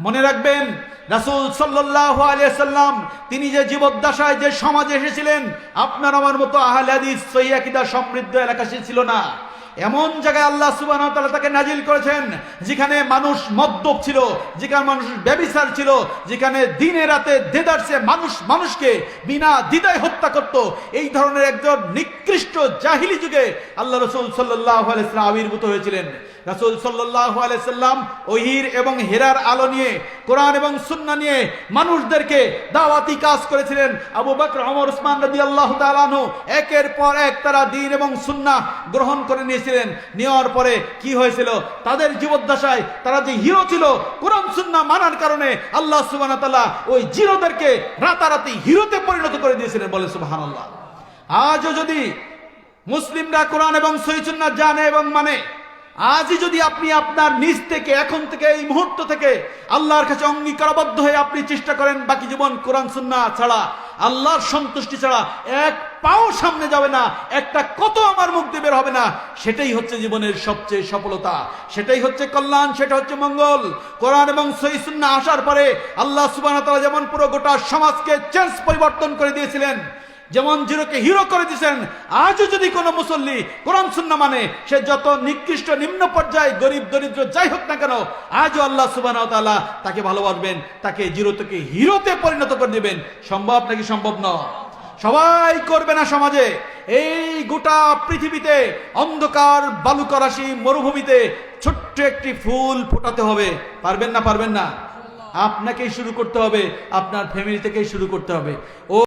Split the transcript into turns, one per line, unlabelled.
মনে রাখবেন, রাসূল সাল্লাল্লাহু আলাইহি সাল্লাম তিনি যে জীবদ্দশায় যে সমাজে এসেছিলেন, আপনার আমার মতো আহলে হাদিস সহিহ আকীদা সমৃদ্ধ এলাকা ছিল না। এমন জায়গায় আল্লাহ সুবহানাহু ওয়া তাআলা তাকে নাজিল করেছেন যেখানে মানুষ মদ্যপ ছিল, যেখানে মানুষ ব্যভিচার ছিল, যেখানে দিনে রাতে দেদারসে মানুষ মানুষকে বিনা দ্বিধায় হত্যা করত। এই ধরনের একজন নিকৃষ্ট জাহিলি যুগে আল্লাহ রাসূল সাল্লাল্লাহু আলাইহি সাল্লাম আবির্ভূত হয়েছিলেন। রাসূল সাল্লাল্লাহু আলাইহি সাল্লাম ওহীর এবং হেরার আলো নিয়ে, কোরআন এবং সুন্নাহ নিয়ে মানুষদেরকে দাওয়াতি কাজ করেছিলেন। আবু বকর, ওমর, ওসমান রাদিয়াল্লাহু তাআলা আনহু একের পর এক তারা দ্বীন এবং সুন্নাহ গ্রহণ করে নিয়েছিলেন। নেওয়ার পরে কি হয়েছিল? তাদের জীবদ্দশায় তারা যে হিরো ছিল, কোরআন সুন্নাহ মানার কারণে আল্লাহ সুবহানাহু ওয়া তাআলা ওই জিরোদেরকে রাতারাতি হিরোতে পরিণত করে দিয়েছিলেন। বলে সুবহানাল্লাহ। আজও যদি মুসলিমরা কোরআন এবং সহিহ সুন্নাহ জানে এবং মানে, আজই যদি আপনি আপনার নিজ থেকে, এখন থেকে, এই মুহূর্ত থেকে আল্লাহর কাছে অঙ্গীকারবদ্ধ হয়ে আপনি চেষ্টা করেন বাকি জীবন কোরআন সুন্নাহ ছাড়া, আল্লাহর সন্তুষ্টি ছাড়া এক পাও সামনে যাবে না, একটা কত আমার মুখ দিয়ে বের হবে না, সেটাই হচ্ছে জীবনের সবচেয়ে সফলতা, সেটাই হচ্ছে কল্যাণ, সেটা হচ্ছে মঙ্গল। কোরআন এবং সহিহ সুন্নাহ আসার পরে আল্লাহ সুবহানাহু ওয়া তাআলা যেমন পুরো গোটা সমাজকে পরিবর্তন করে দিয়েছিলেন, যেমন জিরোকে হিরো করে দিয়েছেন, আজও যদি কোনো মুসল্লি কোরআন সুন্নাহ মানে, সে যত নিকৃষ্ট নিম্ন পর্যায়ে গরিব দরিদ্র যাই হোক না কেন, আজও আল্লাহ সুবহানাহু ওয়া তাআলা তাকে ভালোবাসবেন, তাকে জিরো থেকে হিরোতে পরিণত করে দিবেন। সম্ভব নাকি সম্ভব নয়? সবাই করবে না সমাজে। এই গোটা পৃথিবীতে অন্ধকার বালুকারাশি মরুভূমিতে ছোট্ট একটি ফুল ফোটাতে হবে। পারবেন না? পারবেন না? আপনাকেই শুরু করতে হবে, আপনার ফ্যামিলি থেকেই শুরু করতে হবে। ও